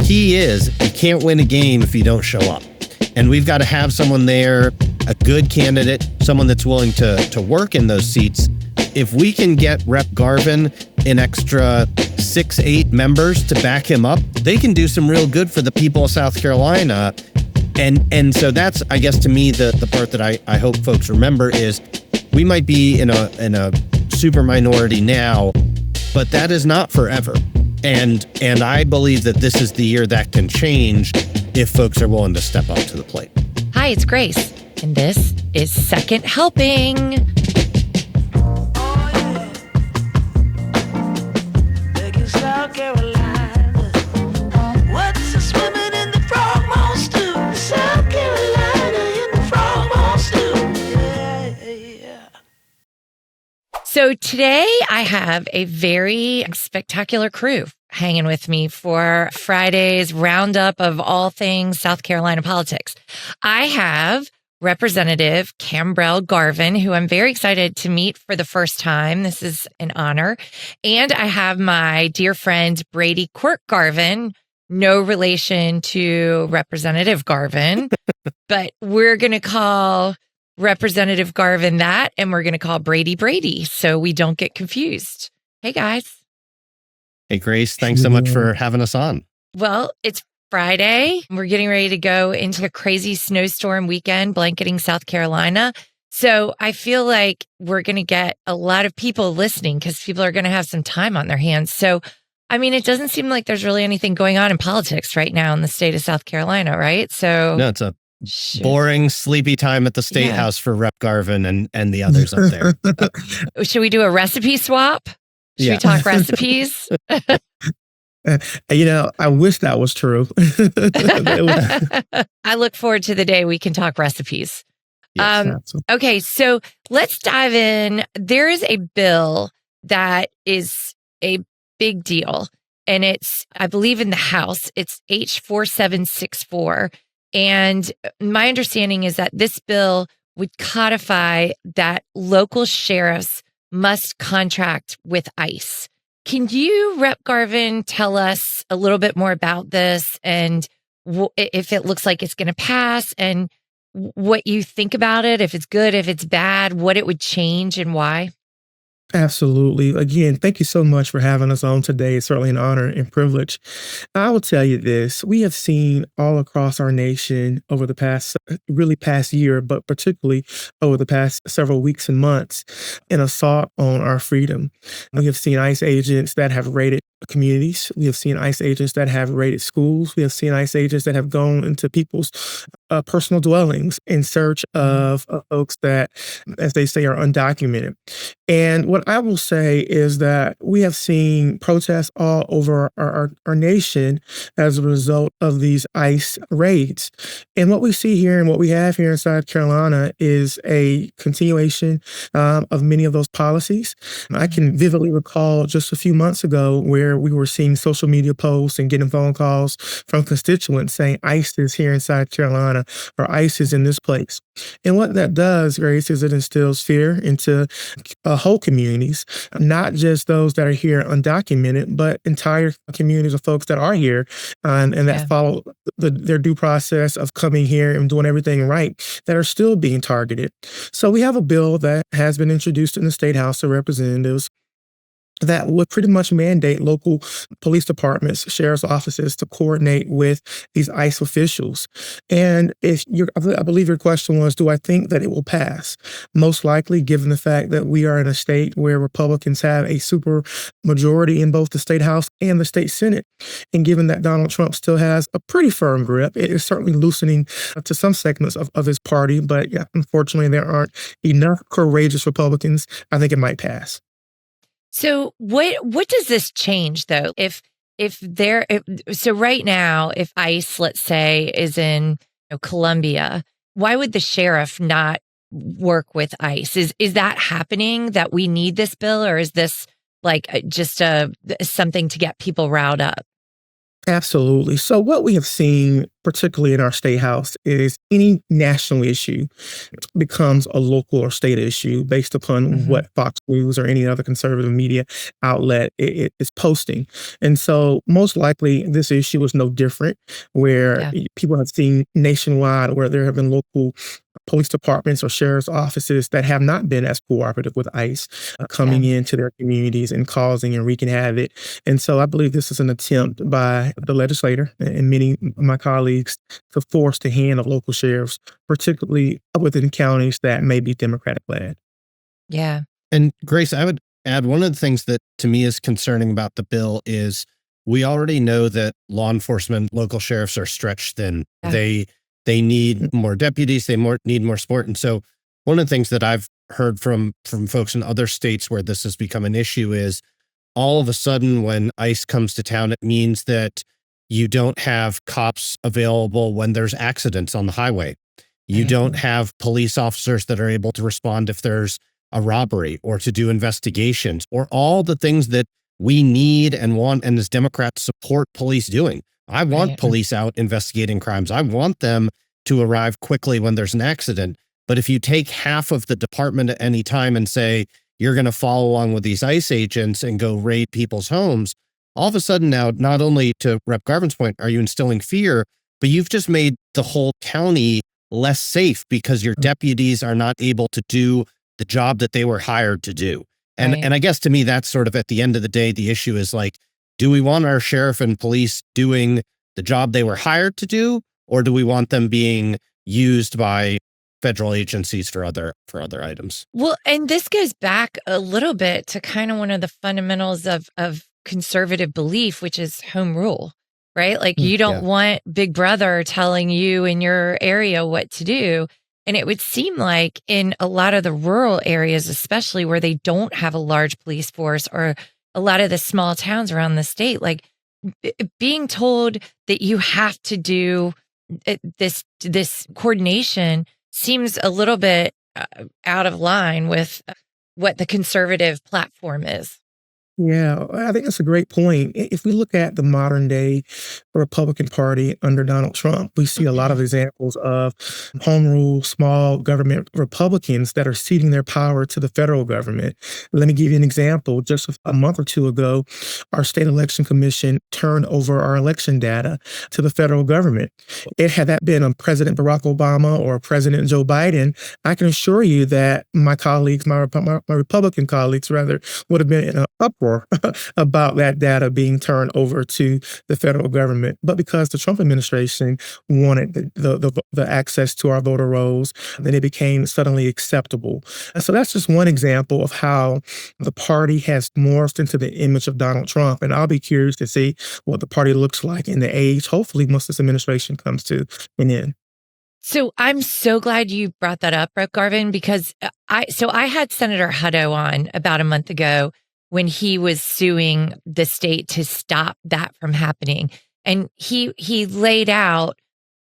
key is you can't win a game if you don't show up. And we've got to have someone there, a good candidate, someone that's willing to work in those seats. If we can get Rep. Garvin an extra 6-8 members to back him up, they can do some real good for the people of South Carolina. And so that's, I guess, to me, the part that I hope folks remember is we might be in a super minority now, but that is not forever. And I believe that this is the year that can change if folks are willing to step up to the plate. Hi, it's Grace, and this is Second Helping. So today I have a very spectacular crew hanging with me for Friday's roundup of all things South Carolina politics. I have Representative Kambrell Garvin, who I'm very excited to meet for the first time. This is an honor. And I have my dear friend, Brady Quirk Garvan, no relation to Representative Garvin, but we're going to call Representative Garvin that, and we're going to call Brady Brady so we don't get confused. Hey, guys. Hey, Grace, thanks so much for having us on. Well, it's Friday. We're getting ready to go into a crazy snowstorm weekend, blanketing South Carolina. So I feel like we're going to get a lot of people listening because people are going to have some time on their hands. So, I mean, it doesn't seem like there's really anything going on in politics right now in the state of South Carolina, right? So no, it's a boring, sleepy time at the State House for Rep. Garvin and the others up there. Should we do a recipe swap? Should we talk recipes? I wish that was true. I look forward to the day we can talk recipes. Yes, okay, so let's dive in. There is a bill that is a big deal, and it's, I believe, in the House. It's H4764. And my understanding is that this bill would codify that local sheriffs must contract with ICE. Can you, Rep. Garvin, tell us a little bit more about this and if it looks like it's going to pass and what you think about it, if it's good, if it's bad, what it would change and why? Absolutely. Again, thank you so much for having us on today. It's certainly an honor and privilege. I will tell you this. We have seen all across our nation over the past year, but particularly over the past several weeks and months, an assault on our freedom. We have seen ICE agents that have raided communities. We have seen ICE agents that have raided schools. We have seen ICE agents that have gone into people's personal dwellings in search of folks that, as they say, are undocumented. And what I will say is that we have seen protests all over our nation as a result of these ICE raids. And what we see here and what we have here in South Carolina is a continuation of many of those policies. I can vividly recall just a few months ago where we were seeing social media posts and getting phone calls from constituents saying ICE is here in South Carolina or ICE is in this place. And what that does, Grace, is it instills fear into whole communities, not just those that are here undocumented, but entire communities of folks that are here and that follow their due process of coming here and doing everything right that are still being targeted. So we have a bill that has been introduced in the State House of Representatives that would pretty much mandate local police departments, sheriff's offices to coordinate with these ICE officials. And I believe your question was, do I think that it will pass? Most likely, given the fact that we are in a state where Republicans have a super majority in both the State House and the State Senate. And given that Donald Trump still has a pretty firm grip, it is certainly loosening to some segments of his party. But unfortunately, there aren't enough courageous Republicans. I think it might pass. So what does this change though? So right now, if ICE, let's say, is in Columbia, why would the sheriff not work with ICE? Is that happening that we need this bill, or is this like just something to get people riled up? Absolutely. So what we have seen particularly in our state house, is any national issue becomes a local or state issue based upon Mhm. what Fox News or any other conservative media outlet is posting. And so most likely this issue is no different, where Yeah. people have seen nationwide where there have been local police departments or sheriff's offices that have not been as cooperative with ICE Yeah. coming into their communities and causing and wreaking havoc. And so I believe this is an attempt by the legislator and many of my colleagues to force the hand of local sheriffs, particularly within counties that may be Democratic led. Yeah. And Grace, I would add one of the things that to me is concerning about the bill is we already know that law enforcement, local sheriffs are stretched thin. Yeah. They need more deputies, need more support. And so one of the things that I've heard from folks in other states where this has become an issue is all of a sudden when ICE comes to town, it means that you don't have cops available when there's accidents on the highway. You don't have police officers that are able to respond if there's a robbery or to do investigations or all the things that we need and want and as Democrats support police doing. I want Right. police out investigating crimes. I want them to arrive quickly when there's an accident. But if you take half of the department at any time and say, you're going to follow along with these ICE agents and go raid people's homes, all of a sudden now, not only to Rep. Garvin's point, are you instilling fear, but you've just made the whole county less safe because your deputies are not able to do the job that they were hired to do. And Right. and I guess to me, that's sort of at the end of the day, the issue is like, do we want our sheriff and police doing the job they were hired to do? Or do we want them being used by federal agencies for other items? Well, and this goes back a little bit to kind of one of the fundamentals of conservative belief, which is home rule, right? Like you don't want Big Brother telling you in your area what to do. And it would seem like in a lot of the rural areas, especially where they don't have a large police force or a lot of the small towns around the state, like being told that you have to do this coordination seems a little bit out of line with what the conservative platform is. Yeah, I think that's a great point. If we look at the modern day Republican Party under Donald Trump, we see a lot of examples of home rule, small government Republicans that are ceding their power to the federal government. Let me give you an example. Just a month or two ago, our state election commission turned over our election data to the federal government. Had that been a President Barack Obama or President Joe Biden, I can assure you that my colleagues, my Republican colleagues rather, would have been in an uproar about that data being turned over to the federal government. But because the Trump administration wanted the access to our voter rolls, then it became suddenly acceptable. And so that's just one example of how the party has morphed into the image of Donald Trump. And I'll be curious to see what the party looks like in the age, hopefully, once this administration comes to an end. So I'm so glad you brought that up, Rep. Garvin, because I had Senator Hutto on about a month ago when he was suing the state to stop that from happening. And he laid out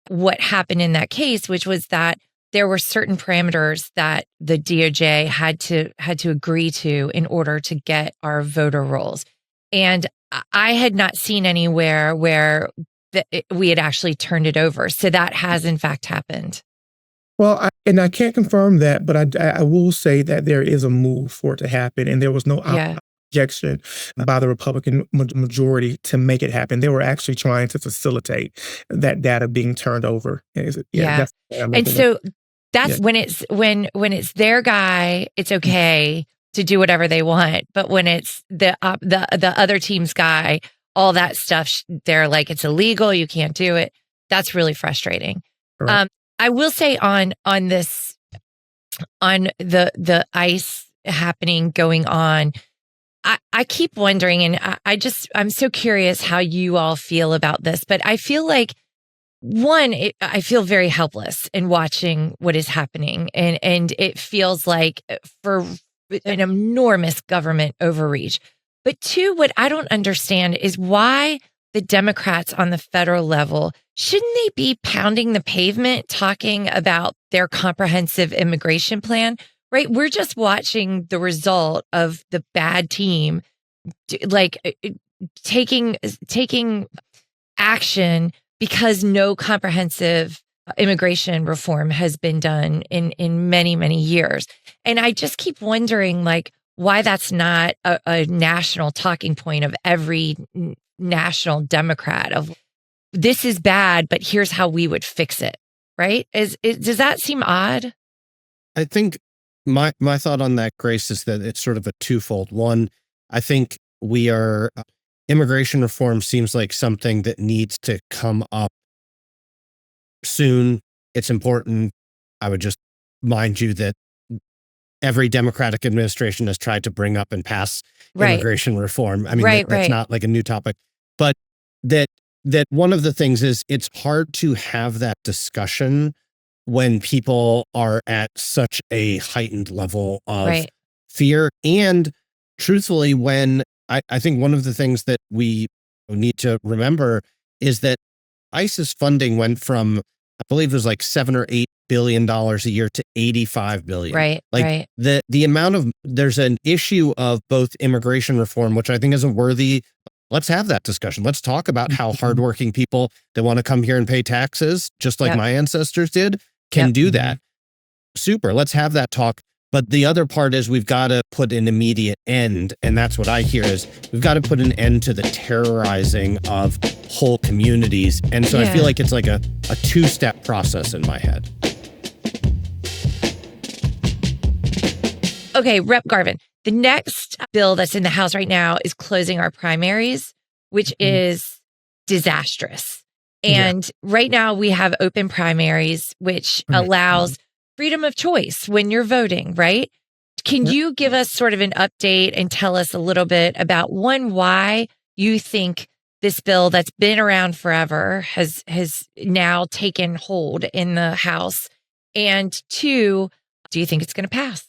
what happened in that case, which was that there were certain parameters that the DOJ had to agree to in order to get our voter rolls. And I had not seen anywhere where we had actually turned it over. So that has in fact happened. Well, I can't confirm that, but I will say that there is a move for it to happen, and there was no objection by the Republican majority to make it happen. They were actually trying to facilitate that data being turned over. And so that's when it's their guy, it's okay to do whatever they want. But when it's the other team's guy, all that stuff, they're like, it's illegal, you can't do it. That's really frustrating. Right. I will say on this, on the ICE happening going on, I keep wondering, and I'm so curious how you all feel about this, but I feel like I feel very helpless in watching what is happening. And it feels like for an enormous government overreach. But two, what I don't understand is why the Democrats on the federal level, shouldn't they be pounding the pavement talking about their comprehensive immigration plan? Right? We're just watching the result of the bad team, like taking action because no comprehensive immigration reform has been done in many, many years. And I just keep wondering, like, why that's not a national talking point of every national Democrat of this is bad, but here's how we would fix it. Right? Does that seem odd? I think my thought on that, Grace, is that it's sort of a twofold. One, I think immigration reform seems like something that needs to come up soon. It's important. I would just mind you that every Democratic administration has tried to bring up and pass immigration reform. I mean, that's not like a new topic, but that one of the things is it's hard to have that discussion when people are at such a heightened level of fear. And truthfully, when I think one of the things that we need to remember is that ICE's funding went from, I believe it was like $7 or $8 billion a year to $85 billion. The amount of, there's an issue of both immigration reform, which I think is a worthy, let's have that discussion. Let's talk about how hardworking people that want to come here and pay taxes, just like my ancestors did, can do that. Super. Let's have that talk. But the other part is we've got to put an immediate end. And that's what I hear is we've got to put an end to the terrorizing of whole communities. And so I feel like it's like a two-step process in my head. Okay, Rep. Garvin, the next bill that's in the House right now is closing our primaries, which is disastrous. And right now we have open primaries, which allows freedom of choice when you're voting, right? Can you give us sort of an update and tell us a little bit about, one, why you think this bill that's been around forever has now taken hold in the House? And two, do you think it's going to pass?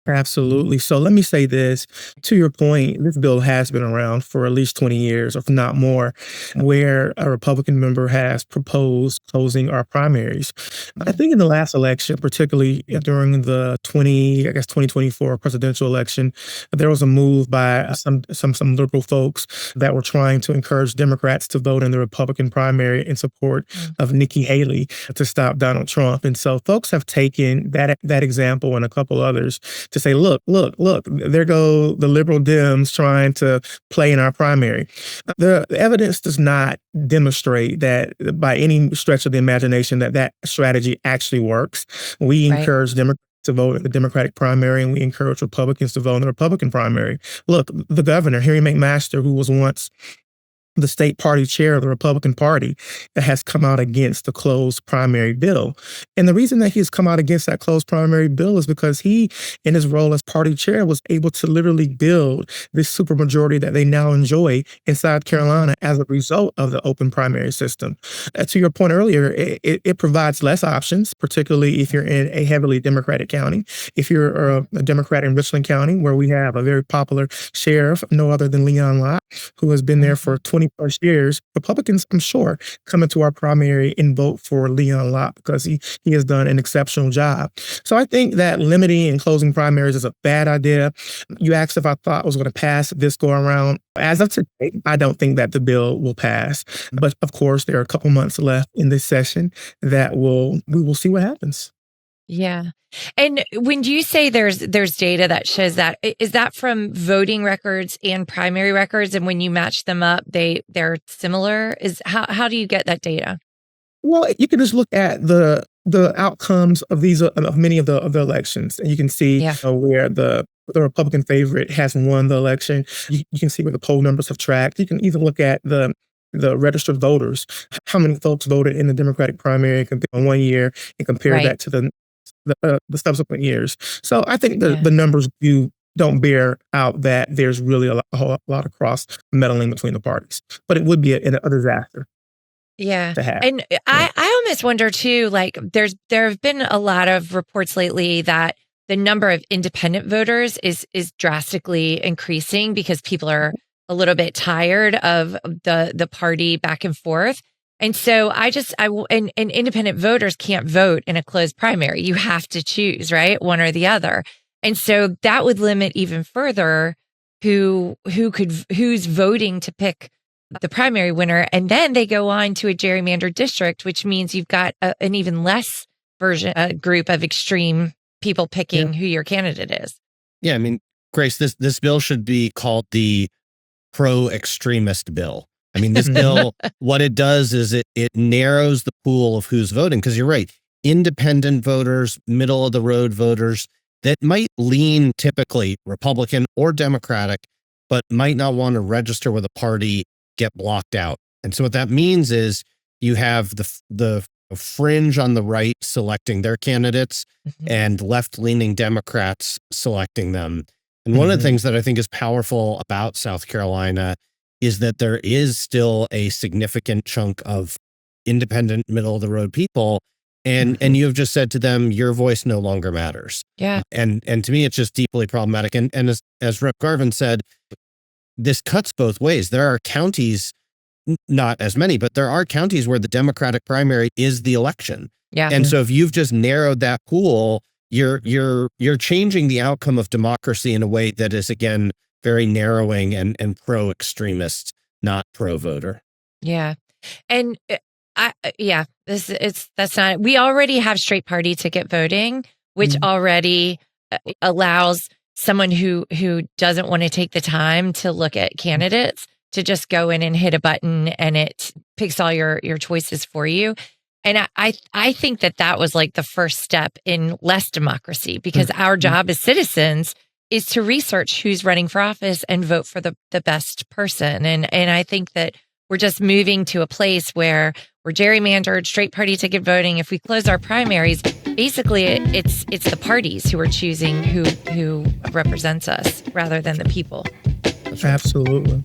Absolutely. So let me say this. To your point, this bill has been around for at least 20 years, if not more, where a Republican member has proposed closing our primaries. I think in the last election, particularly during the 2024 presidential election, there was a move by some liberal folks that were trying to encourage Democrats to vote in the Republican primary in support of Nikki Haley to stop Donald Trump. And so folks have taken that example and a couple others to say, look, there go the liberal Dems trying to play in our primary. The evidence does not demonstrate that by any stretch of the imagination that strategy actually works. We encourage Democrats to vote in the Democratic primary, and we encourage Republicans to vote in the Republican primary. Look, the governor, Harry McMaster, who was once the state party chair of the Republican Party, that has come out against the closed primary bill. And the reason that he's come out against that closed primary bill is because he, in his role as party chair, was able to literally build this supermajority that they now enjoy in South Carolina as a result of the open primary system. To your point earlier, it provides less options, particularly if you're in a heavily Democratic county. If you're a Democrat in Richland County, where we have a very popular sheriff, no other than Leon Lott, who has been there for 20 plus years, Republicans, I'm sure, come into our primary and vote for Leon Lott because he has done an exceptional job. So I think that limiting and closing primaries is a bad idea. You asked if I thought it was going to pass this go around. As of today, I don't think that the bill will pass. But of course, there are a couple months left in this session that we will see what happens. Yeah. And when you say there's data that shows that, is that from voting records and primary records? And when you match them up, they're similar? How do you get that data? Well, you can just look at the outcomes of many of the elections, and you can see where the Republican favorite has won the election. You can see where the poll numbers have tracked. You can even look at the registered voters, how many folks voted in the Democratic primary in 1 year, and compare that to the subsequent years. So I think the numbers don't bear out that there's really a whole lot of cross meddling between the parties, but it would be a disaster. Yeah. To have. And I almost wonder too, like there have been a lot of reports lately that the number of independent voters is drastically increasing because people are a little bit tired of the party back and forth. And so and independent voters can't vote in a closed primary. You have to choose, right? One or the other. And so that would limit even further who's voting to pick the primary winner. And then they go on to a gerrymandered district, which means you've got an even less a group of extreme people picking who your candidate is. Yeah, I mean, Grace, this bill should be called the pro-extremist bill. I mean, this bill, what it does is it narrows the pool of who's voting, because you're right. Independent voters, middle of the road voters that might lean typically Republican or Democratic, but might not want to register with a party, get blocked out. And so what that means is you have the fringe on the right selecting their candidates and left-leaning Democrats selecting them. And one of the things that I think is powerful about South Carolina is that there is still a significant chunk of independent, middle-of-the-road people. And you have just said to them, your voice no longer matters. Yeah. And to me, it's just deeply problematic. And as Rep. Garvin said, this cuts both ways. There are counties, not as many, but there are counties where the Democratic primary is the election. Yeah. And so if you've just narrowed that pool, you're changing the outcome of democracy in a way that is, again, very narrowing and pro-extremist, not pro-voter. Yeah. And that's not, we already have straight party ticket voting, which already allows someone who doesn't want to take the time to look at candidates to just go in and hit a button and it picks all your choices for you. And I think that was like the first step in less democracy, because our job as citizens is to research who's running for office and vote for the best person. And I think that we're just moving to a place where we're gerrymandered, straight party ticket voting. If we close our primaries, basically it's the parties who are choosing who represents us rather than the people. Absolutely.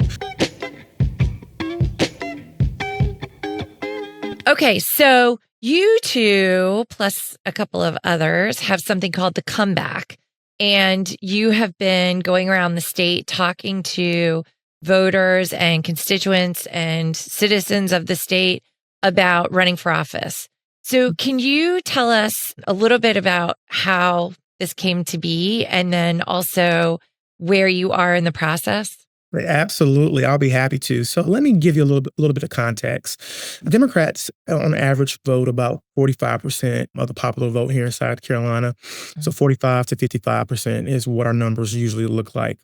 Okay, so you two, plus a couple of others, have something called the Comeback. And you have been going around the state talking to voters and constituents and citizens of the state about running for office. So can you tell us a little bit about how this came to be, and then also where you are in the process? Absolutely. I'll be happy to. So let me give you a little bit of context. Democrats, on average, vote about 45% of the popular vote here in South Carolina. So 45 to 55% is what our numbers usually look like.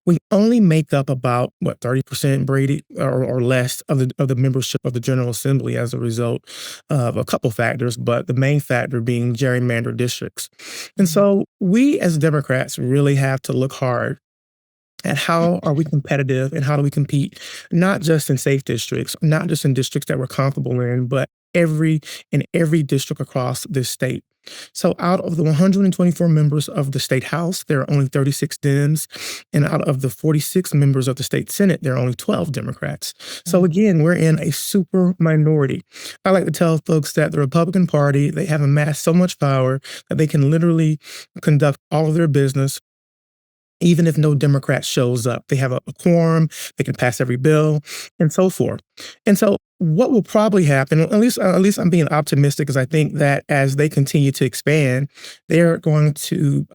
We only make up about 30%, Brady, or less of the membership of the General Assembly as a result of a couple factors, but the main factor being gerrymandered districts. And so we as Democrats really have to look hard at how are we competitive and how do we compete, not just in safe districts, not just in districts that we're comfortable in, but every district across this state. So out of the 124 members of the state house, there are only 36 Dems. And out of the 46 members of the state Senate, there are only 12 Democrats. So again, we're in a super minority. I like to tell folks that the Republican Party, they have amassed so much power that they can literally conduct all of their business even if no Democrat shows up. They have a quorum, they can pass every bill, and so forth. And so what will probably happen, at least I'm being optimistic, because I think that as they continue to expand, they're going to,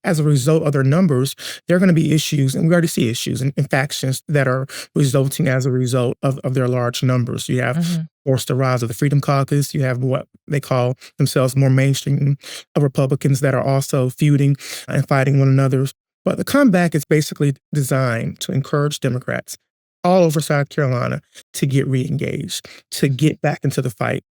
as a result of their numbers, there are going to be issues, and we already see issues and factions that are resulting as a result of their large numbers. You have forced the rise of the Freedom Caucus. You have what they call themselves more mainstream of Republicans that are also feuding and fighting one another. But the comeback is basically designed to encourage Democrats all over South Carolina to get re-engaged, to get back into the fight,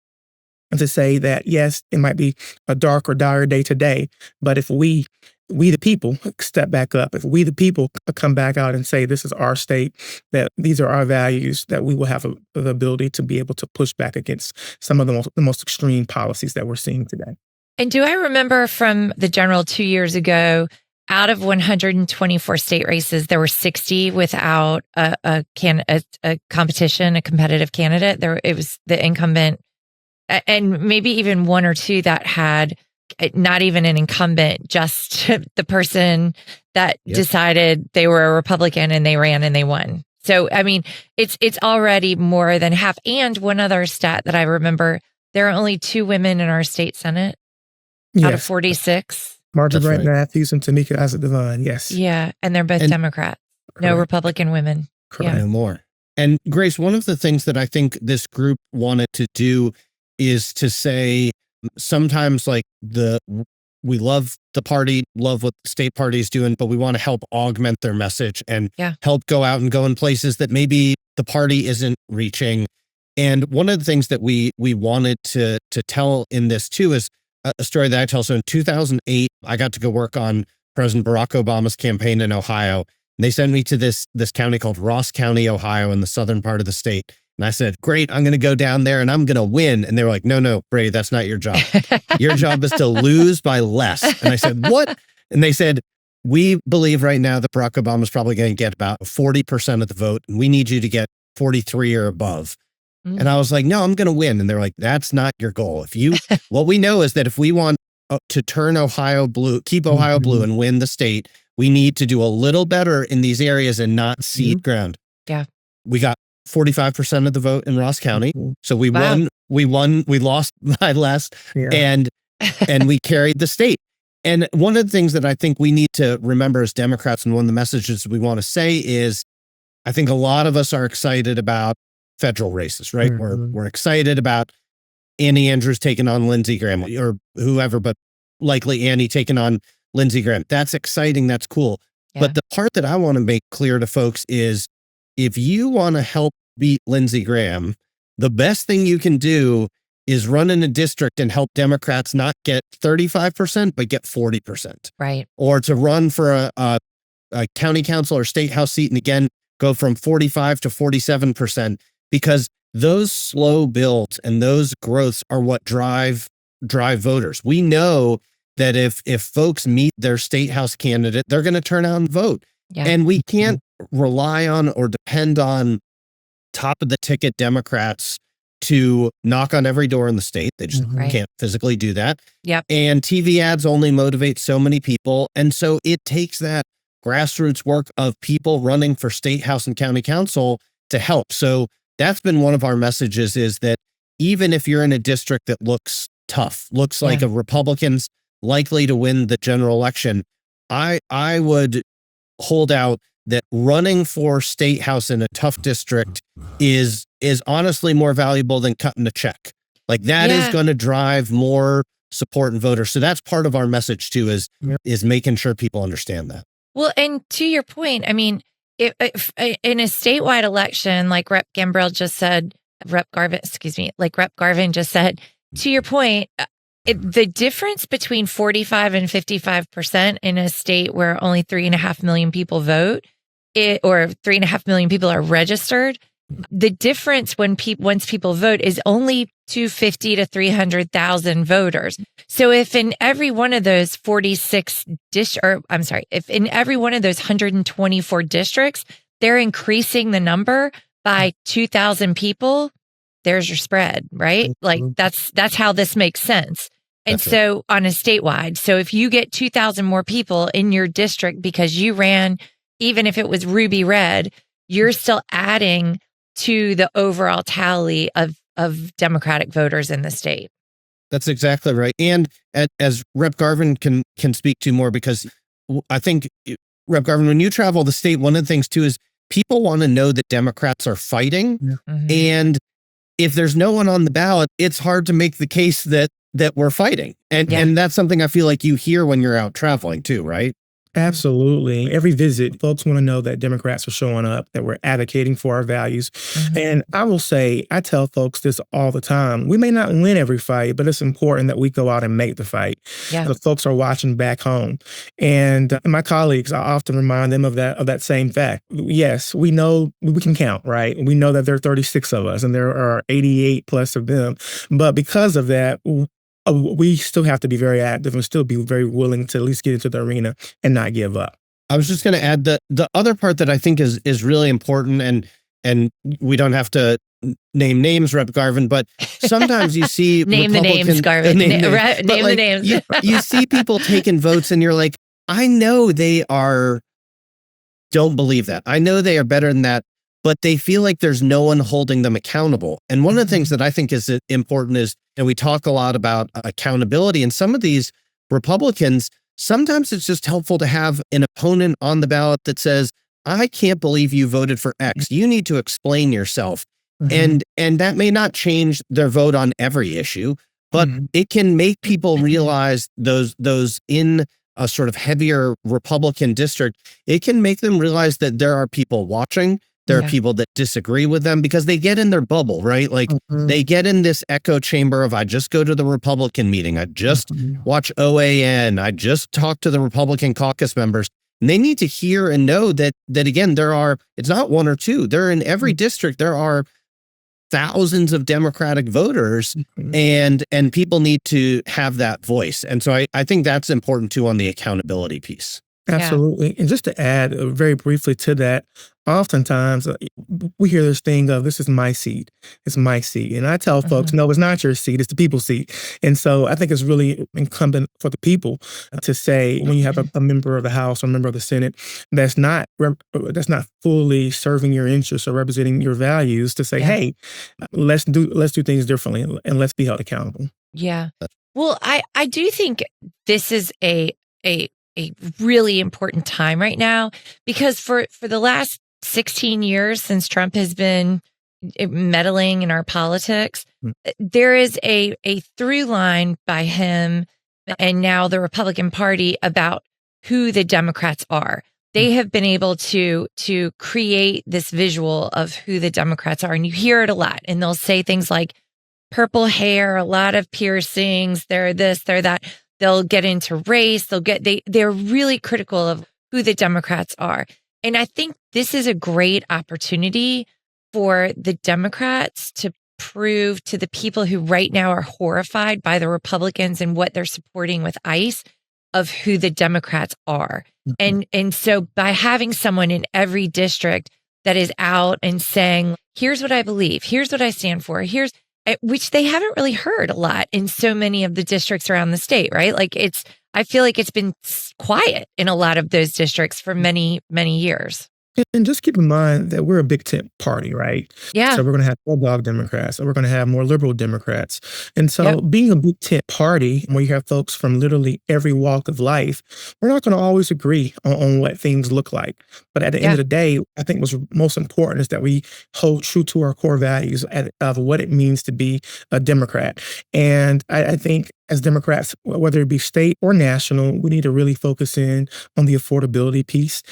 and to say that, yes, it might be a dark or dire day today, but if we the people step back up, if we the people come back out and say this is our state, that these are our values, that we will have the ability to be able to push back against some of the most extreme policies that we're seeing today. And do I remember from the general 2 years ago, out of 124 state races, there were 60 without a competition, a competitive candidate. It was the incumbent, and maybe even one or two that had not even an incumbent, just the person that decided they were a Republican and they ran and they won. So, I mean, it's already more than half. And one other stat that I remember, there are only 2 women in our state Senate out of 46. Marjorie Grant Matthews and Tamika Isaac Devine, yes. Yeah, and they're both Democrats. No Republican women. Correct. No more. And Grace, one of the things that I think this group wanted to do is to say sometimes like we love the party, love what the state party is doing, but we want to help augment their message and help go out and go in places that maybe the party isn't reaching. And one of the things that we wanted to tell in this too is a story that I tell. So in 2008, I got to go work on President Barack Obama's campaign in Ohio. And they sent me to this county called Ross County, Ohio, in the southern part of the state. And I said, great, I'm going to go down there and I'm going to win. And they were like, no, Brady, that's not your job. Your job is to lose by less. And I said, what? And they said, we believe right now that Barack Obama is probably going to get about 40% of the vote. And we need you to get 43 or above. And I was like, no, I'm going to win. And they're like, that's not your goal. What we know is that if we want to turn Ohio blue, keep Ohio blue and win the state, we need to do a little better in these areas and not cede ground. Yeah. We got 45% of the vote in Ross County. So we won, we lost by less, and we carried the state. And one of the things that I think we need to remember as Democrats, and one of the messages we want to say is, I think a lot of us are excited about federal races, right? We're excited about Annie Andrews taking on Lindsey Graham or whoever, but likely Annie taking on Lindsey Graham. That's exciting. That's cool. Yeah. But the part that I want to make clear to folks is if you want to help beat Lindsey Graham, the best thing you can do is run in a district and help Democrats not get 35%, but get 40%. Right. Or to run for a county council or state house seat and again, go from 45 to 47%, because those slow builds and those growths are what drive voters. We know that if folks meet their state house candidate, they're going to turn out and vote. Yeah. And we can't rely on or depend on top of the ticket Democrats to knock on every door in the state. They just can't physically do that. Yep. And TV ads only motivate so many people. And so it takes that grassroots work of people running for state house and county council to help. So that's been one of our messages, is that even if you're in a district that looks tough, looks like a Republican's likely to win the general election, I would hold out that running for state house in a tough district is honestly more valuable than cutting a check. Like that is going to drive more support and voters. So that's part of our message too, is making sure people understand that. Well, and to your point, I mean, if in a statewide election, like Rep. Kambrell just said, Rep. Garvin just said, to your point, the difference between 45 and 55% in a state where only 3.5 million people vote, or 3.5 million people are registered, the difference once people vote is only 250 to 300,000 voters. So if in every one of those if in every one of those 124 districts, they're increasing the number by 2,000 people, there's your spread, right? Like that's how this makes sense. And so on a statewide, so if you get 2,000 more people in your district because you ran, even if it was ruby red, you're still adding to the overall tally of Democratic voters in the state. That's exactly right. And as Rep. Garvin can speak to more, because I think, Rep. Garvin, when you travel the state, one of the things too is people want to know that Democrats are fighting. Yeah. Mm-hmm. And if there's no one on the ballot, it's hard to make the case that we're fighting. And that's something I feel like you hear when you're out traveling too, right? Absolutely. Every visit, folks want to know that Democrats are showing up, that we're advocating for our values. Mm-hmm. And I will say, I tell folks this all the time. We may not win every fight, but it's important that we go out and make the fight. Yeah. The folks are watching back home. And my colleagues, I often remind them of that same fact. Yes, we know we can count, right? We know that there are 36 of us and there are 88 plus of them. But because of that, we still have to be very active and still be very willing to at least get into the arena and not give up. I was just going to add the other part that I think is really important, and we don't have to name names, Rep. Garvin, but sometimes you see name the names, Garvin. Name the names. you see people taking votes, and you're like, I know they don't believe that. I know they are better than that, but they feel like there's no one holding them accountable. And one of the things that I think is important is, and we talk a lot about accountability, and some of these Republicans, sometimes it's just helpful to have an opponent on the ballot that says, I can't believe you voted for X. You need to explain yourself. Mhm. And that may not change their vote on every issue, but Mhm. it can make people realize those in a sort of heavier Republican district, it can make them realize that there are people watching. There are Yeah. people that disagree with them because they get in their bubble, right? Like Mhm. they get in this echo chamber of, I just go to the Republican meeting. I just Mhm. watch OAN. I just talk to the Republican caucus members. And they need to hear and know that again, it's not one or two. There in every district, there are thousands of Democratic voters, Mhm. and people need to have that voice. And so I think that's important too on the accountability piece. Yeah. Absolutely. And just to add very briefly to that, oftentimes we hear this thing of this is my seat. It's my seat. And I tell folks, Mhm. no, it's not your seat. It's the people's seat. And so I think it's really incumbent for the people to say when you have a member of the House or a member of the Senate that's that's not fully serving your interests or representing your values to say, Yeah. hey, let's do things differently and let's be held accountable. Yeah. Well, I do think this is a a really important time right now because for the last 16 years since Trump has been meddling in our politics, there is a through line by him and now the Republican Party about who the Democrats are. They have been able to create this visual of who the Democrats are, and you hear it a lot. And they'll say things like purple hair, a lot of piercings, they're this, they're that. They'll get into race, they're really critical of who the Democrats are. And I think this is a great opportunity for the Democrats to prove to the people who right now are horrified by the Republicans and what they're supporting with ICE of who the Democrats are. And so by having someone in every district that is out and saying, here's what I believe, here's what I stand for, which they haven't really heard a lot in so many of the districts around the state, right? Like I feel like it's been quiet in a lot of those districts for many, many years. And just keep in mind that we're a big tent party, right? Yeah. So we're going to have Bulldog Democrats, or we're going to have more liberal Democrats. And so Yep. being a big tent party where you have folks from literally every walk of life, we're not going to always agree on what things look like. But at the end of the day, I think what's most important is that we hold true to our core values of what it means to be a Democrat. And I think as Democrats, whether it be state or national, we need to really focus in on the affordability piece.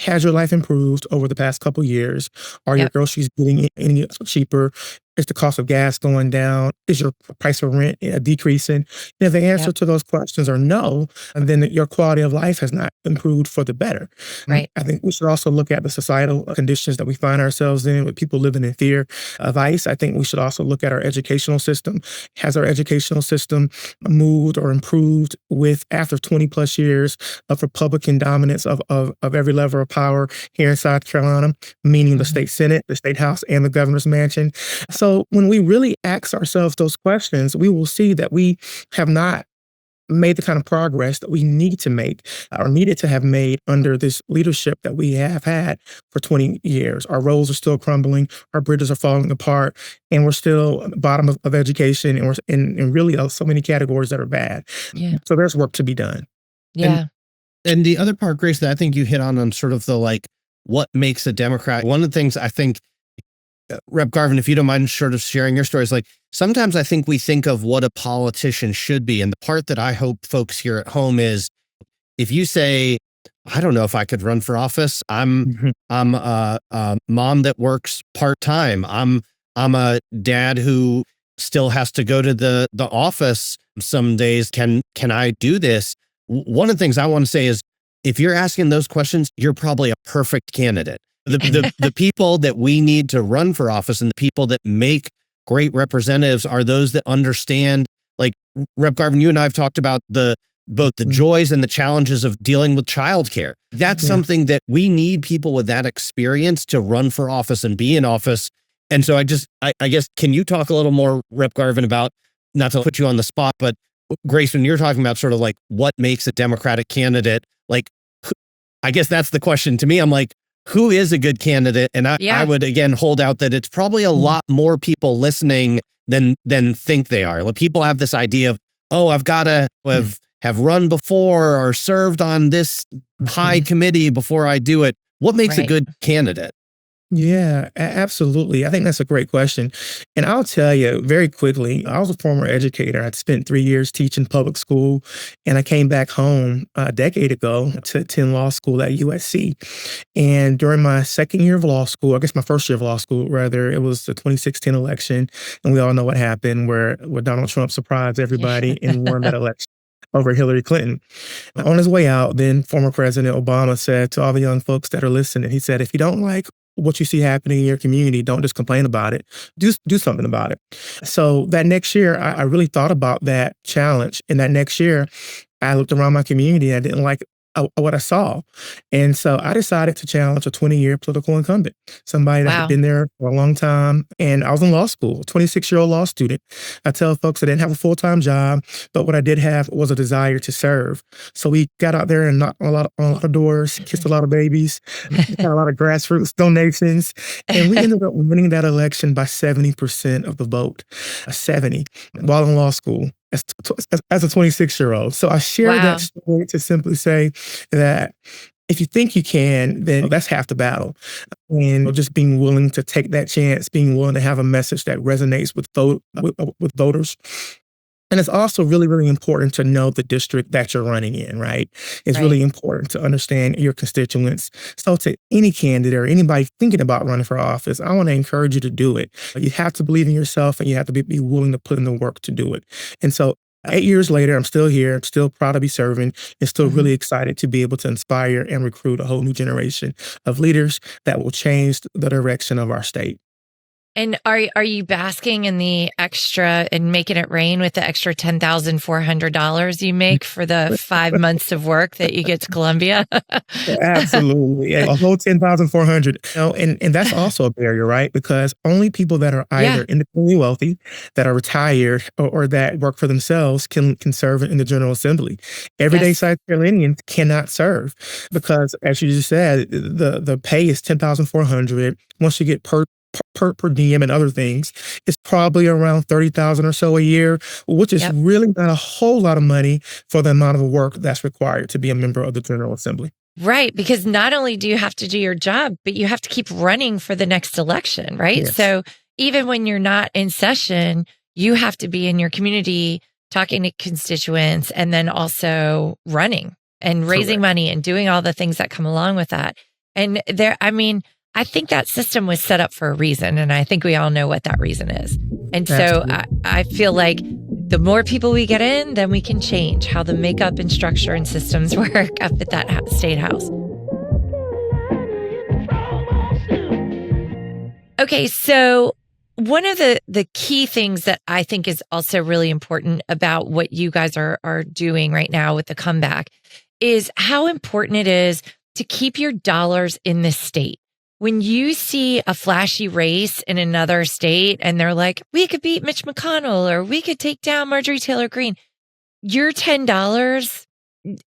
Has your life improved over the past couple years? Are your Yep. groceries getting any cheaper? Is the cost of gas going down? Is your price of rent decreasing? And if the answer Yep. to those questions are no, then your quality of life has not improved for the better. Right. I think we should also look at the societal conditions that we find ourselves in with people living in fear of ICE. I think we should also look at our educational system. Has our educational system moved or improved with after 20 plus years of Republican dominance of every level of power here in South Carolina, meaning the Mhm. state Senate, the state House, and the governor's mansion? So when we really ask ourselves those questions, we will see that we have not made the kind of progress that we need to make or needed to have made under this leadership that we have had for 20 years. Our roads are still crumbling, our bridges are falling apart, and we're still at the bottom of education, and we're in really so many categories that are bad. Yeah. So there's work to be done. Yeah. And the other part, Grace, that I think you hit on sort of the like what makes a Democrat. One of the things I think, Rep. Garvin, if you don't mind sort of sharing your stories, like sometimes I think we think of what a politician should be. And the part that I hope folks here at home is if you say, I don't know if I could run for office. I'm a mom that works part-time. I'm a dad who still has to go to the office some days. Can I do this? One of the things I want to say is if you're asking those questions, you're probably a perfect candidate. The people that we need to run for office and the people that make great representatives are those that understand, like Rep. Garvin, you and I have talked about both the joys and the challenges of dealing with childcare. That's something that we need people with that experience to run for office and be in office. And so I guess, can you talk a little more, Rep. Garvin, about, not to put you on the spot, but Grace, when you're talking about sort of like what makes a Democratic candidate, like, I guess that's the question to me. I'm like, who is a good candidate? And I would again hold out that it's probably a lot more people listening than think they are. Like people have this idea of, oh, I've got to have run before or served on this high committee before I do it. What makes a Right. good candidate? Yeah, absolutely. I think that's a great question. And I'll tell you very quickly, I was a former educator. I'd spent 3 years teaching public school, and I came back home a decade ago to attend law school at USC. And during my second year of law school, I guess my first year of law school, rather, it was the 2016 election. And we all know what happened where Donald Trump surprised everybody and won that election over Hillary Clinton. On his way out, then former President Obama said to all the young folks that are listening, he said, if you don't like what you see happening in your community, don't just complain about it. Do something about it. So that next year, I really thought about that challenge. And that next year, I looked around my community and I didn't like what I saw. And so I decided to challenge a 20-year political incumbent, somebody that Wow. had been there for a long time. And I was in law school, a 26-year-old law student. I tell folks I didn't have a full-time job, but what I did have was a desire to serve. So we got out there and knocked on a lot of doors, kissed a lot of babies, got a lot of grassroots donations. And we ended up winning that election by 70% of the vote, 70, while in law school. As a 26-year-old. So I share Wow. that story to simply say that if you think you can, then that's half the battle. And just being willing to take that chance, being willing to have a message that resonates with voters. And it's also really, really important to know the district that you're running in, right? It's Right. really important to understand your constituents. So to any candidate or anybody thinking about running for office, I want to encourage you to do it. You have to believe in yourself and you have to be willing to put in the work to do it. And so 8 years later, I'm still here. I'm still proud to be serving and still really excited to be able to inspire and recruit a whole new generation of leaders that will change the direction of our state. And are you basking in the extra and making it rain with the extra $10,400 you make for the 5 months of work that you get to Columbia? Absolutely. A whole 10,400. And that's also a barrier, right? Because only people that are either independently wealthy, that are retired, or that work for themselves can serve in the General Assembly. Everyday South Carolinians cannot serve because, as you just said, the pay is 10,400. Once you get per diem and other things, it's probably around 30,000 or so a year, which is really not a whole lot of money for the amount of work that's required to be a member of the General Assembly. Right. Because not only do you have to do your job, but you have to keep running for the next election, right? Yes. So even when you're not in session, you have to be in your community talking to constituents and then also running and raising money and doing all the things that come along with that. And I think that system was set up for a reason, and I think we all know what that reason is. And so I feel like the more people we get in, then we can change how the makeup and structure and systems work up at that state house. Okay, so one of the key things that I think is also really important about what you guys are doing right now with the comeback is how important it is to keep your dollars in the state. When you see a flashy race in another state and they're like, we could beat Mitch McConnell or we could take down Marjorie Taylor Greene, your $10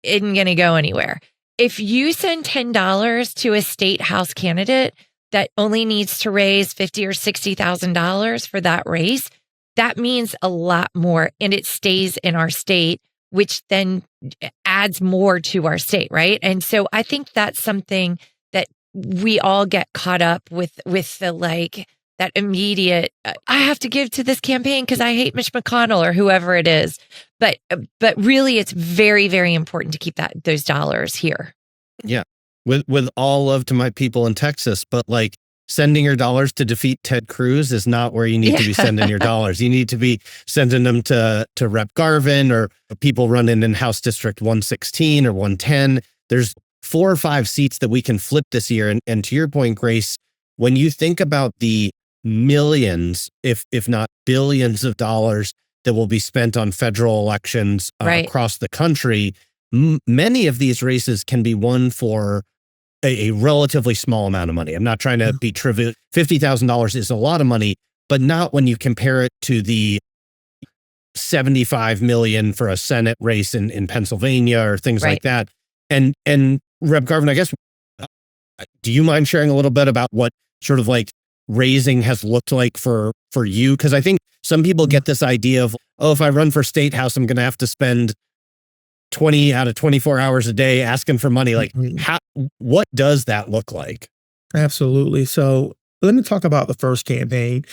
isn't going to go anywhere. If you send $10 to a state house candidate that only needs to raise $50,000 or $60,000 for that race, that means a lot more, and it stays in our state, which then adds more to our state, right? And so I think that's something that we all get caught up with the that immediate, I have to give to this campaign because I hate Mitch McConnell or whoever it is. But really, it's very, very important to keep those dollars here. Yeah. With all love to my people in Texas, but sending your dollars to defeat Ted Cruz is not where you need to be sending your dollars. You need to be sending them to Rep Garvin or people running in House District 116 or 110. There's 4 or 5 seats that we can flip this year. And to your point, Grace, when you think about the millions, if not billions of dollars that will be spent on federal elections across the country, many of these races can be won for a relatively small amount of money. I'm not trying to be trivial. $50,000 is a lot of money, but not when you compare it to the $75 million for a Senate race in Pennsylvania or things like that. And Rep. Garvin, I guess, do you mind sharing a little bit about what sort of raising has looked like for you? Because I think some people get this idea of, if I run for state house, I'm going to have to spend 20 out of 24 hours a day asking for money. Like, what does that look like? Absolutely. So let me talk about the first campaign.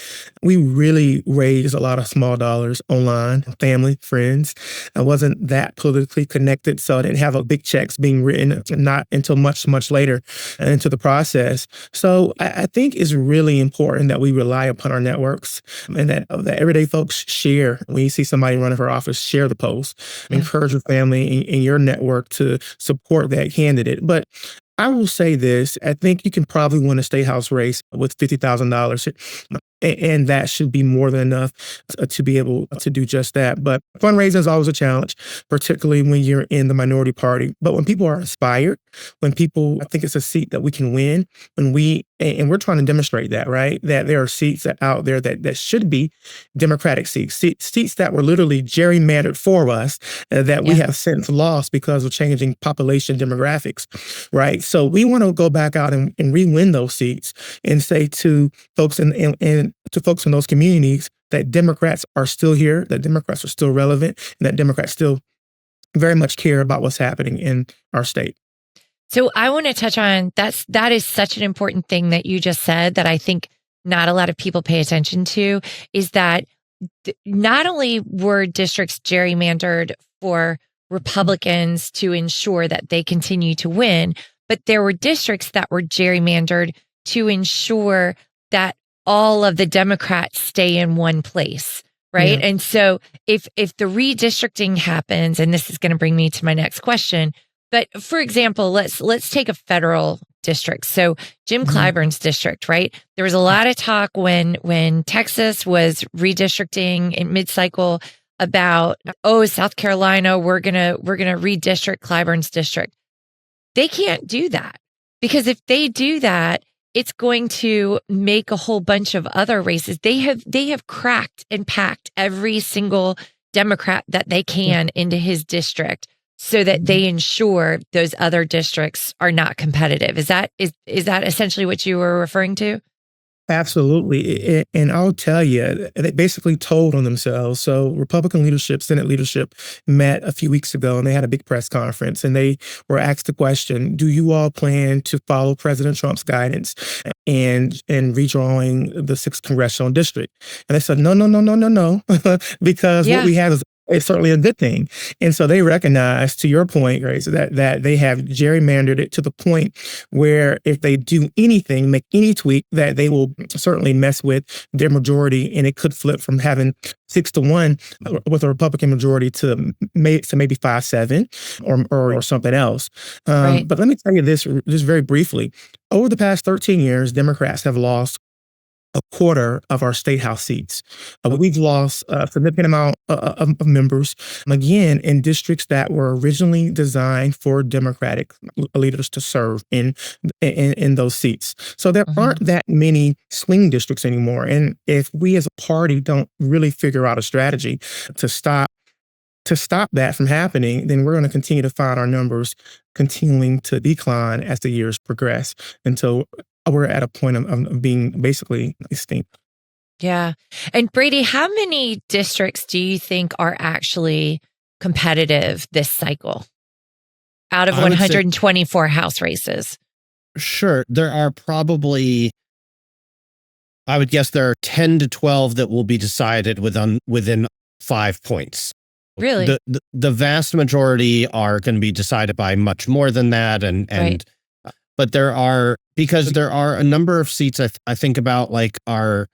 We really raised a lot of small dollars online, family, friends. I wasn't that politically connected, so I didn't have a big checks being written, not until much, much later into the process. So I think it's really important that we rely upon our networks and that everyday folks share. When you see somebody running for office, share the post, encourage your family and your network to support that candidate. But I will say this, I think you can probably win a state house race with $50,000. And that should be more than enough to be able to do just that. But fundraising is always a challenge, particularly when you're in the minority party. But when people are inspired, when people, I think it's a seat that we can win, and we're trying to demonstrate that, right? That there are seats out there that should be Democratic seats that were literally gerrymandered for us, that we have since lost because of changing population demographics, right? So we want to go back out and re-win those seats and say to folks to folks in those communities that Democrats are still here, that Democrats are still relevant, and that Democrats still very much care about what's happening in our state. So I want to touch on that is such an important thing that you just said that I think not a lot of people pay attention to, is that not only were districts gerrymandered for Republicans to ensure that they continue to win, but there were districts that were gerrymandered to ensure that all of the Democrats stay in one place, right? Yeah. And so if the redistricting happens, and this is going to bring me to my next question, but for example, let's take a federal district. So Jim Clyburn's district, right? There was a lot of talk when Texas was redistricting in mid-cycle about, South Carolina, we're gonna redistrict Clyburn's district. They can't do that, because if they do that, it's going to make a whole bunch of other races. They have cracked and packed every single Democrat that they can into his district so that they ensure those other districts are not competitive. Is that essentially what you were referring to? Absolutely. And I'll tell you, they basically told on themselves. So Republican leadership, Senate leadership met a few weeks ago, and they had a big press conference, and they were asked the question, do you all plan to follow President Trump's guidance and redrawing the 6th congressional district? And they said, no, because what we have is it's certainly a good thing. And so they recognize, to your point, Grace, that they have gerrymandered it to the point where if they do anything, make any tweak, that they will certainly mess with their majority, and it could flip from having 6-1 with a Republican majority to maybe 5-7 or something else. Right. But let me tell you this just very briefly. Over the past 13 years, Democrats have lost a quarter of our state house seats. We've lost a significant amount of members, again, in districts that were originally designed for Democratic leaders to serve in those seats. So there aren't that many swing districts anymore. And if we as a party don't really figure out a strategy to stop that from happening, then we're going to continue to find our numbers continuing to decline as the years progress until we're at a point of being basically extinct. Yeah. And Brady, how many districts do you think are actually competitive this cycle out of 124 House races? Sure. There are probably, I would guess there are 10 to 12 that will be decided within 5 points. Really? The vast majority are going to be decided by much more than that. Right. But there are a number of seats I think about, like our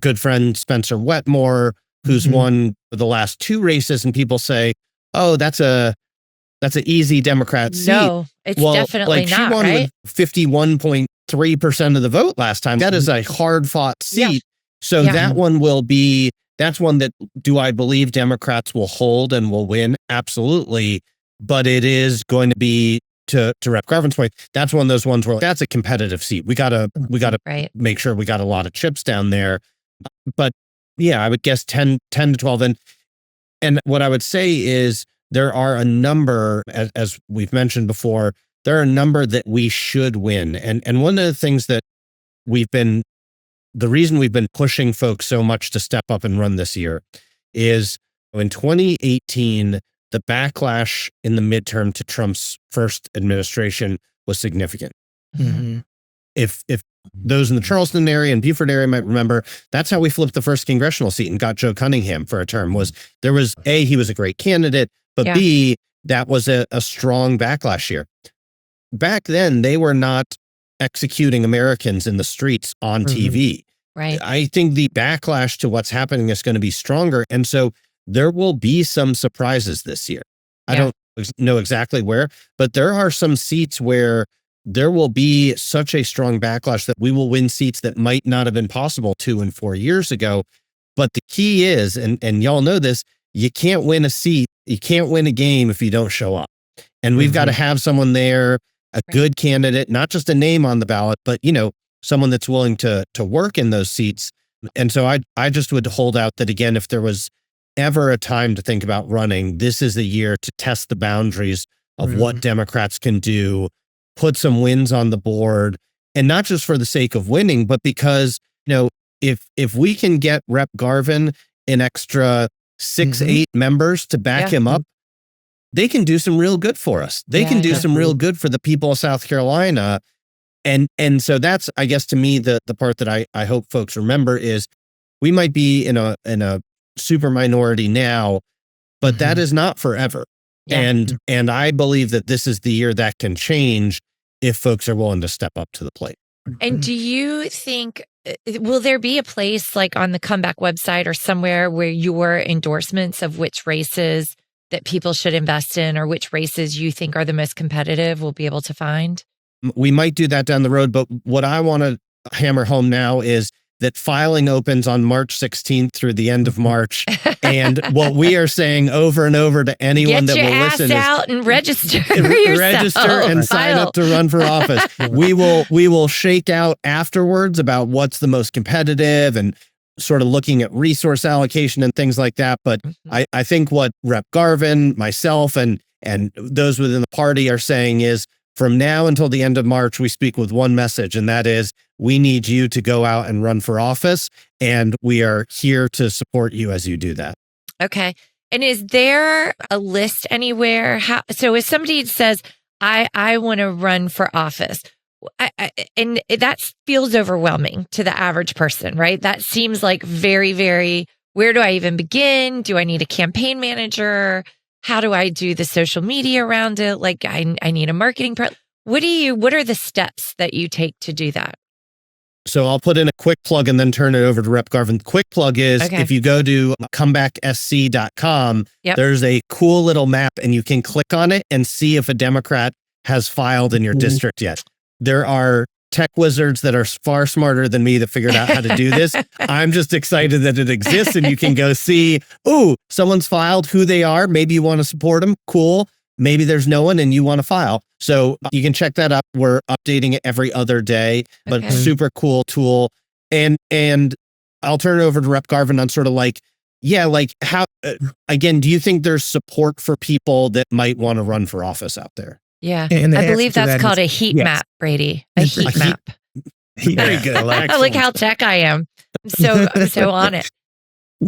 good friend Spencer Wetmore, who's won the last 2 races, and people say, "Oh, that's an easy Democrat seat." No, it's definitely not. She won with 51.3% of the vote last time. That is a hard fought seat. Yeah. So that one that's one that, do I believe Democrats will hold and will win? Absolutely. But it is going to be, to Rep. Garvin's point, that's one of those ones where that's a competitive seat. We gotta make sure we got a lot of chips down there. But yeah, I would guess 10 to 12. And what I would say is there are a number, as we've mentioned before, there are a number that we should win. And one of the things that the reason we've been pushing folks so much to step up and run this year is in 2018, the backlash in the midterm to Trump's first administration was significant. Mm-hmm. If those in the Charleston area and Beaufort area might remember, that's how we flipped the first congressional seat and got Joe Cunningham for a term. Was there was A, he was a great candidate, but B, that was a strong backlash here. Back then, they were not executing Americans in the streets on TV. Right. I think the backlash to what's happening is going to be stronger. And so there will be some surprises this year. I don't know exactly where, but there are some seats where there will be such a strong backlash that we will win seats that might not have been possible 2 and 4 years ago. But the key is, and y'all know this, you can't win a seat, you can't win a game if you don't show up. And we've got to have someone there, a good candidate, not just a name on the ballot, but, someone that's willing to work in those seats. And so I just would hold out that, again, if there was ever a time to think about running, this is the year to test the boundaries of what Democrats can do, put some wins on the board, and not just for the sake of winning, but because, if we can get Rep. Garvin an extra 6-8 members to back him up, they can do some real good for us. They can do some real good for the people of South Carolina. And so that's, I guess, to me, the part that I hope folks remember is we might be in a super minority now, but that is not forever. Yeah. And I believe that this is the year that can change if folks are willing to step up to the plate. And do you think, will there be a place like on the Comeback website or somewhere where your endorsements of which races that people should invest in or which races you think are the most competitive will be able to find? We might do that down the road, but what I want to hammer home now is that filing opens on March 16th through the end of March. And what we are saying over and over to anyone that will listen is get your ass out and register yourself. Register and sign up to run for office. We will shake out afterwards about what's the most competitive and sort of looking at resource allocation and things like that. But I think what Rep. Garvin, myself, and those within the party are saying is, from now until the end of March, we speak with one message, and that is we need you to go out and run for office, and we are here to support you as you do that. Okay. And is there a list anywhere? So if somebody says, I want to run for office, and that feels overwhelming to the average person, right? That seems like very, very, where do I even begin? Do I need a campaign manager? How do I do the social media around it? Like I need a marketing what are the steps that you take to do that? So I'll put in a quick plug and then turn it over to Rep. Garvin. Quick plug is if you go to comebacksc.com, there's a cool little map and you can click on it and see if a Democrat has filed in your district yet. There are tech wizards that are far smarter than me that figured out how to do this. I'm just excited that it exists and you can go see, someone's filed, who they are. Maybe you want to support them. Cool. Maybe there's no one and you want to file. So you can check that up. We're updating it every other day, but super cool tool. And I'll turn it over to Rep. Garvin on sort of how, again, do you think there's support for people that might want to run for office out there? Yeah. And I believe that's called a heat map, Brady. A heat map. Very good. I like how tech I am. I'm so on it.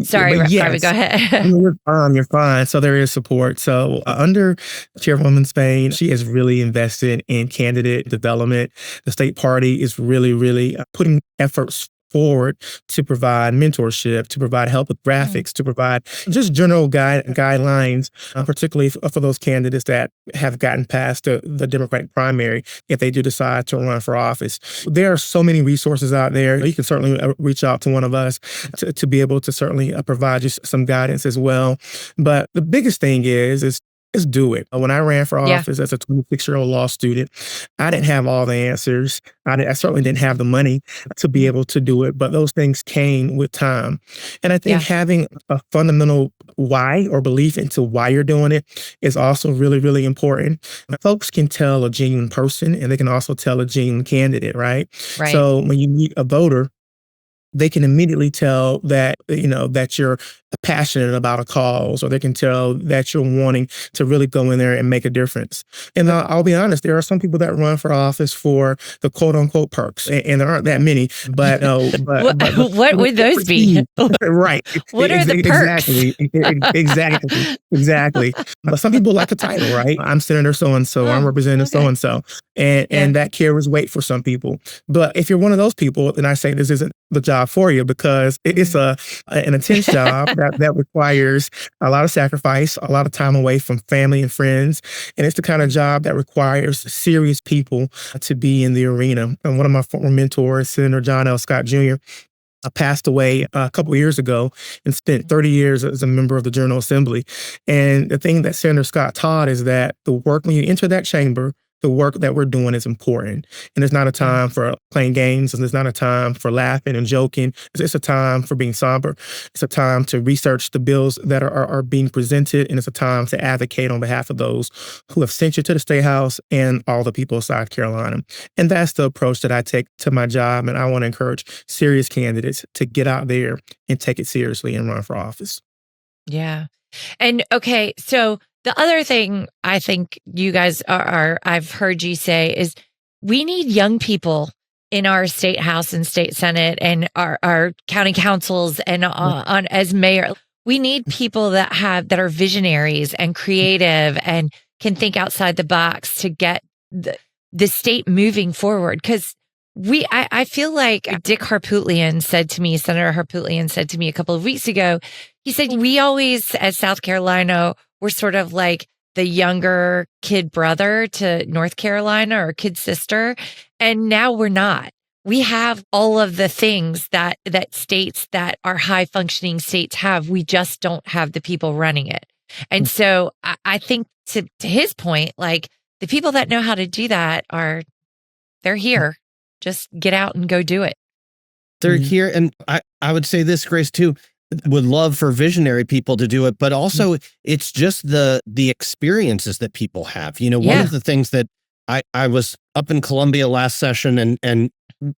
Sorry, Garvin, go ahead. You're fine. So there is support. So under Chairwoman Spain, she has really invested in candidate development. The state party is really, really putting efforts forward to provide mentorship, to provide help with graphics, to provide just general guidelines, particularly for those candidates that have gotten past the Democratic primary if they do decide to run for office. There are so many resources out there. You can certainly reach out to one of us to be able to certainly provide you some guidance as well. But the biggest thing is do it. When I ran for office as a 26-year-old law student, I didn't have all the answers. I certainly didn't have the money to be able to do it, but those things came with time. And I think having a fundamental why or belief into why you're doing it is also really, really important. Folks can tell a genuine person and they can also tell a genuine candidate, right? So when you meet a voter, they can immediately tell that, that you're passionate about a cause, or they can tell that you're wanting to really go in there and make a difference. And I'll be honest, there are some people that run for office for the quote unquote perks, and there aren't that many, but what would those be? Right. What are the perks? Exactly. But some people like a title, right? I'm Senator so-and-so, I'm Representative so-and-so. And that carries weight for some people. But if you're one of those people, then I say this isn't the job for you, because it's an intense job that requires a lot of sacrifice, a lot of time away from family and friends. And it's the kind of job that requires serious people to be in the arena. And one of my former mentors, Senator John L. Scott Jr., passed away a couple of years ago and spent 30 years as a member of the General Assembly. And the thing that Senator Scott taught is that the work, when you enter that chamber, the work that we're doing is important. And there's not a time for playing games, and there's not a time for laughing and joking. It's a time for being somber. It's a time to research the bills that are being presented, and it's a time to advocate on behalf of those who have sent you to the State House and all the people of South Carolina. And that's the approach that I take to my job, and I want to encourage serious candidates to get out there and take it seriously and run for office. Yeah. And okay, so the other thing I think you guys I've heard you say is we need young people in our state house and state senate and our county councils and on as mayor. We need people that are visionaries and creative and can think outside the box to get the state moving forward. Because I feel like Senator Harpootlian said to me a couple of weeks ago, he said, we always, as South Carolina, we're sort of like the younger kid brother to North Carolina or kid sister. And now we're not. We have all of the things that states that are high functioning states have. We just don't have the people running it. And so I think to his point, like the people that know how to do that they're here. Just get out and go do it. They're here. And I would say this, Grace, too. Would love for visionary people to do it, but also it's just the experiences that people have. One of the things that I was up in Columbia last session, and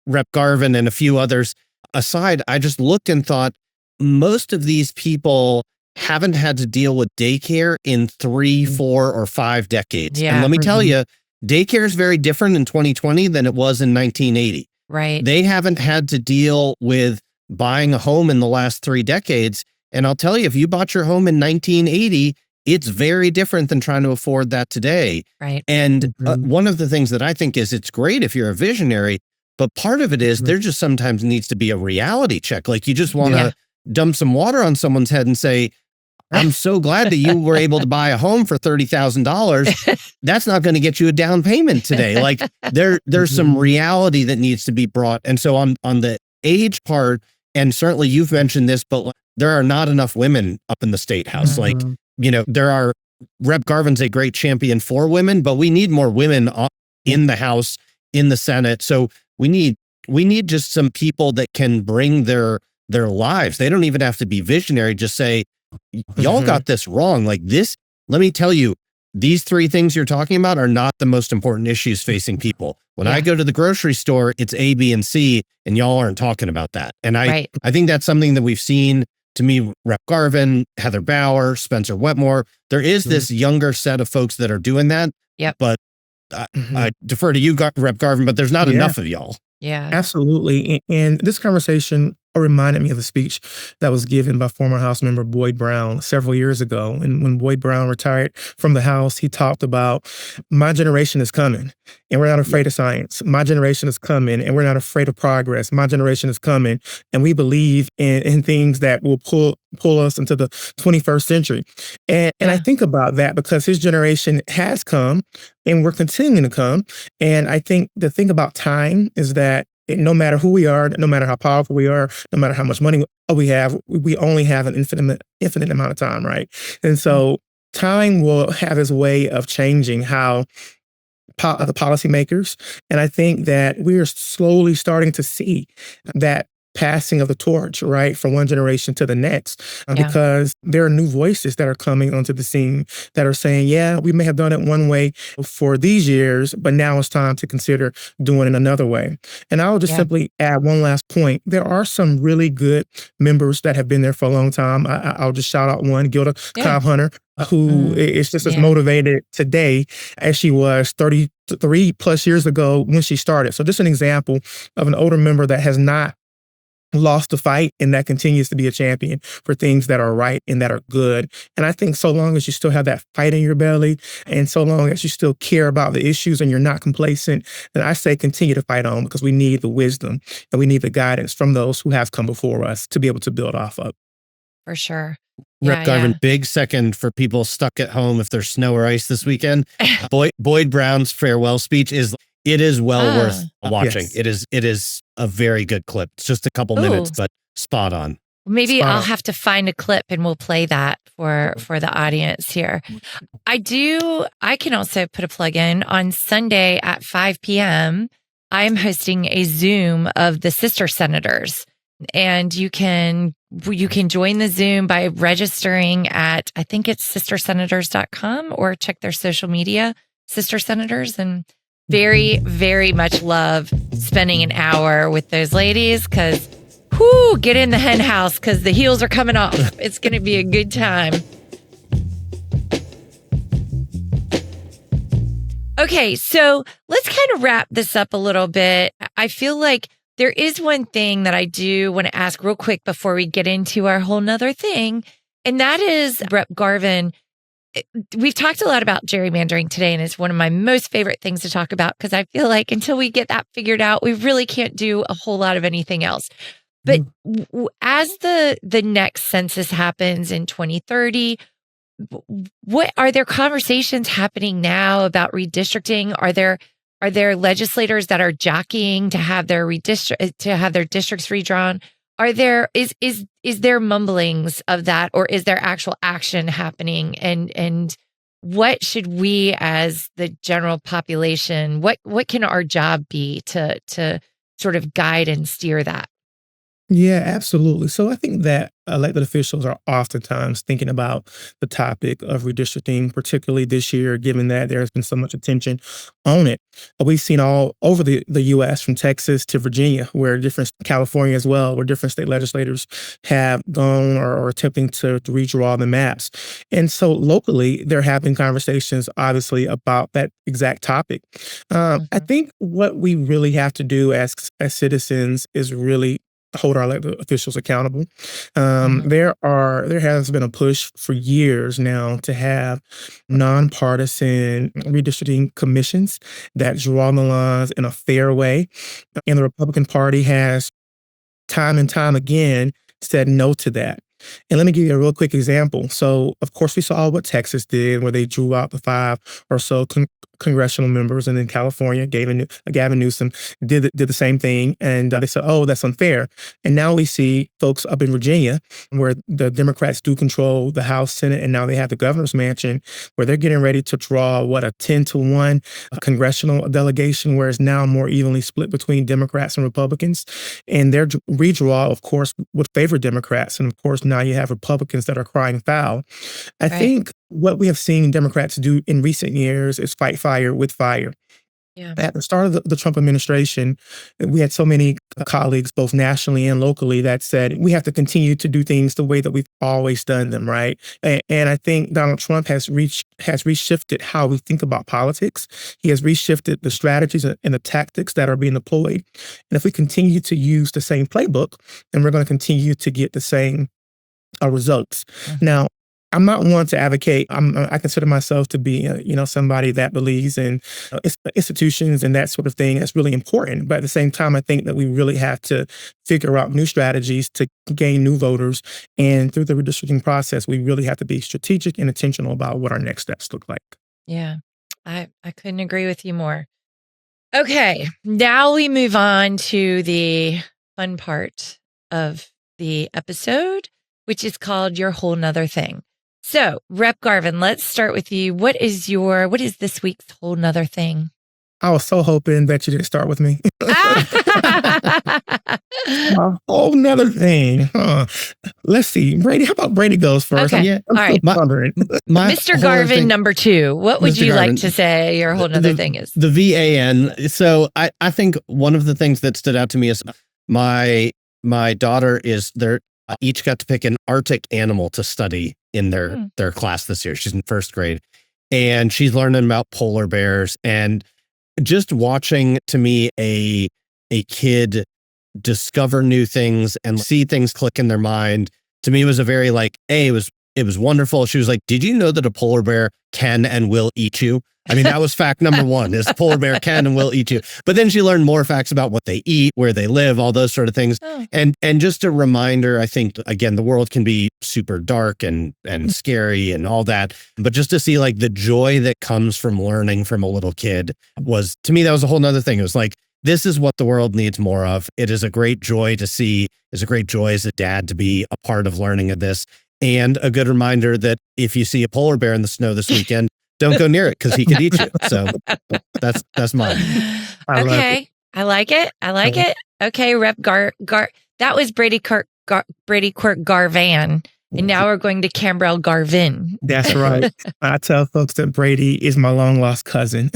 Rep. Garvin and a few others aside, I just looked and thought most of these people haven't had to deal with daycare in 3, 4, or 5 decades. Yeah. And let me tell you, daycare is very different in 2020 than it was in 1980. Right. They haven't had to deal with buying a home in the last 3 decades. And I'll tell you, if you bought your home in 1980, it's very different than trying to afford that today. Right. And one of the things that I think is it's great if you're a visionary, but part of it is there just sometimes needs to be a reality check. Like you just want to dump some water on someone's head and say, I'm so glad that you were able to buy a home for $30,000. That's not going to get you a down payment today. Like there's some reality that needs to be brought. And so on the age part, and certainly you've mentioned this, but there are not enough women up in the state house. Like, there are, Rep. Garvin's a great champion for women, but we need more women in the House, in the Senate. So we need just some people that can bring their lives. They don't even have to be visionary. Just say, y'all got this wrong. Like this, let me tell you, these 3 things you're talking about are not the most important issues facing people. When I go to the grocery store, it's A, B, and C, and y'all aren't talking about that. And I think that's something that we've seen, to me, Rep. Garvin, Heather Bauer, Spencer Wetmore. There is this younger set of folks that are doing that. Yep. But I defer to you, Rep. Garvin, but there's not enough of y'all. Yeah, absolutely. And this conversation reminded me of a speech that was given by former House member Boyd Brown several years ago. And when Boyd Brown retired from the House, he talked about, my generation is coming and we're not afraid of science. My generation is coming and we're not afraid of progress. My generation is coming and we believe in things that will pull us into the 21st century. And I think about that because his generation has come and we're continuing to come. And I think the thing about time is that no matter who we are, no matter how powerful we are, no matter how much money we have, we only have an infinite amount of time, right? And so time will have its way of changing how the policymakers, and I think that we are slowly starting to see that passing of the torch, right, from one generation to the next, Yeah. because there are new voices that are coming onto the scene that are saying, yeah, we may have done it one way for these years, but now it's time to consider doing it another way. And I'll just simply add one last point. There are some really good members that have been there for a long time. I'll just shout out one, Gilda Cobb Hunter, who is just as motivated today as she was 33 plus years ago when she started. So just an example of an older member that has not lost the fight and that continues to be a champion for things that are right and that are good. And I think so long as you still have that fight in your belly and so long as you still care about the issues and you're not complacent, then I say continue to fight on, because we need the wisdom and we need the guidance from those who have come before us to be able to build off of. For sure. Rep Garvin, big second for people stuck at home if there's snow or ice this weekend. Boyd Brown's farewell speech is well worth watching. Yes. It is a very good clip. It's just a couple minutes, but spot on. Maybe I'll have to find a clip and we'll play that for the audience here. I can also put a plug in on Sunday at 5 p.m. I'm hosting a Zoom of the sister senators. And you can join the Zoom by registering at, I think it's sistersenators.com, or check their social media, Sister Senators. And very, very much love spending an hour with those ladies, because get in the hen house because the heels are coming off. It's going to be a good time. Okay, so let's kind of wrap this up a little bit. I feel like there is one thing that I do want to ask real quick before we get into our whole nother thing. And that is, Rep Garvin, we've talked a lot about gerrymandering today, and it's one of my most favorite things to talk about, because I feel like until we get that figured out, we really can't do a whole lot of anything else. But as the next census happens in 2030, what are there conversations happening now about redistricting? Are there legislators that are jockeying to have their districts redrawn? Is there mumblings of that, or is there actual action happening? And what should we, as the general population, what can our job be to sort of guide and steer that? Yeah, absolutely. So I think that elected officials are oftentimes thinking about the topic of redistricting, particularly this year, given that there has been so much attention on it. We've seen all over the U.S., from Texas to Virginia, California as well, where different state legislators have gone or attempting to redraw the maps. And so locally, there have been conversations, obviously, about that exact topic. I think what we really have to do as citizens is really hold our elected officials accountable. There has been a push for years now to have nonpartisan redistricting commissions that draw the lines in a fair way. And the Republican Party has time and time again said no to that. And let me give you a real quick example. So, of course, we saw what Texas did, where they drew out the 5 or so congressional members, and then California, Gavin Newsom did the same thing, and they said, "Oh, that's unfair." And now we see folks up in Virginia, where the Democrats do control the House, Senate, and now they have the governor's mansion, where they're getting ready to draw a 10-to-1 congressional delegation, where it's now more evenly split between Democrats and Republicans, and their redraw, of course, would favor Democrats, and of course now you have Republicans that are crying foul. I think what we have seen Democrats do in recent years is fight fire with fire. Yeah. At the start of the Trump administration, we had so many colleagues, both nationally and locally, that said we have to continue to do things the way that we've always done them, right? And I think Donald Trump has reshifted how we think about politics. He has reshifted the strategies and the tactics that are being deployed. And if we continue to use the same playbook, then we're going to continue to get the same results. Now, I'm not one to advocate. I consider myself to be, somebody that believes in institutions and that sort of thing. That's really important. But at the same time, I think that we really have to figure out new strategies to gain new voters. And through the redistricting process, we really have to be strategic and intentional about what our next steps look like. Yeah, I couldn't agree with you more. Okay, now we move on to the fun part of the episode, which is called Your Whole Nother Thing. So, Rep Garvin, let's start with you. What is this week's whole nother thing? I was so hoping that you didn't start with me. A whole nother thing. Huh? Let's see. Brady, how about Brady goes first? Okay. I'm All right. wondering. Mr. Garvin, number 2. What would Mr. you like Garvin, to say your whole nother thing is? The VAN. So I think one of the things that stood out to me is my daughter is there. Each got to pick an Arctic animal to study in their class this year. She's in first grade, and she's learning about polar bears. And just watching, to me, a kid discover new things and see things click in their mind, to me was a very it was wonderful. She was like, "Did you know that a polar bear can and will eat you?" I mean, that was fact number 1, is polar bear can and will eat you. But then she learned more facts about what they eat, where they live, all those sort of things. Oh. And just a reminder, I think, again, the world can be super dark and scary and all that. But just to see the joy that comes from learning from a little kid was, to me, that was a whole nother thing. It was like, this is what the world needs more of. It is a great joy to see. It's a great joy as a dad to be a part of learning of this. And a good reminder that if you see a polar bear in the snow this weekend, don't go near it because he could eat you. So that's mine. Okay. I like it. Okay, Rep that was Brady Quirk Garvan. And now we're going to Kambrell Garvin. That's right. I tell folks that Brady is my long lost cousin.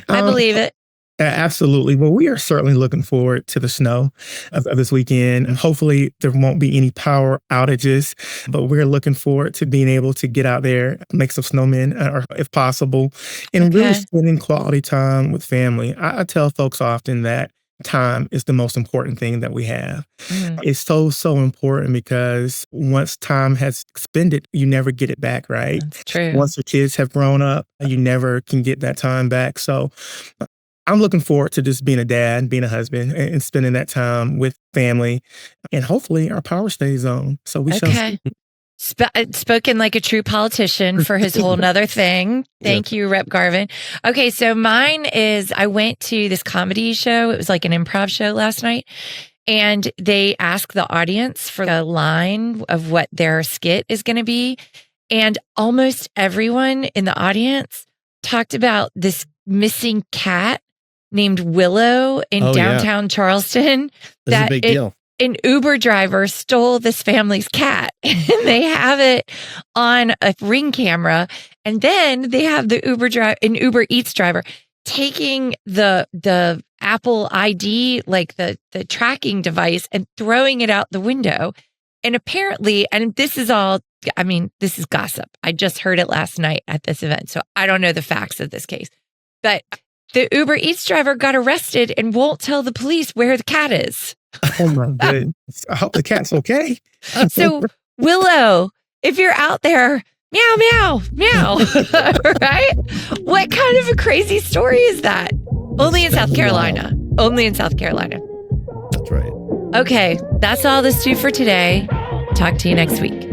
I believe it. Absolutely. Well, we are certainly looking forward to the snow of this weekend. And hopefully there won't be any power outages, but we're looking forward to being able to get out there, make some snowmen, or if possible, and really spending quality time with family. I tell folks often that time is the most important thing that we have. It's so important because once time has expended, you never get it back, right? That's true. Once your kids have grown up, you never can get that time back. So I'm looking forward to just being a dad, being a husband, and spending that time with family. And hopefully our power stays on. So we shall see. Spoken like a true politician for his whole nother thing. Thank you, Rep Garvin. Okay, so mine is, I went to this comedy show. It was like an improv show last night. And they ask the audience for a line of what their skit is going to be. And almost everyone in the audience talked about this missing cat named Willow in downtown Charleston. That's a big deal. An Uber driver stole this family's cat, and they have it on a Ring camera. And then they have the an Uber Eats driver taking the Apple ID, like the tracking device, and throwing it out the window. And apparently, and this is all, I mean, this is gossip. I just heard it last night at this event, so I don't know the facts of this case. But the Uber Eats driver got arrested and won't tell the police where the cat is. Oh my goodness. I hope the cat's okay. So, Willow, if you're out there, meow, meow, meow. Right? What kind of a crazy story is that? Only in South Carolina. Only in South Carolina. That's right. Okay, that's all the stew for today. Talk to you next week.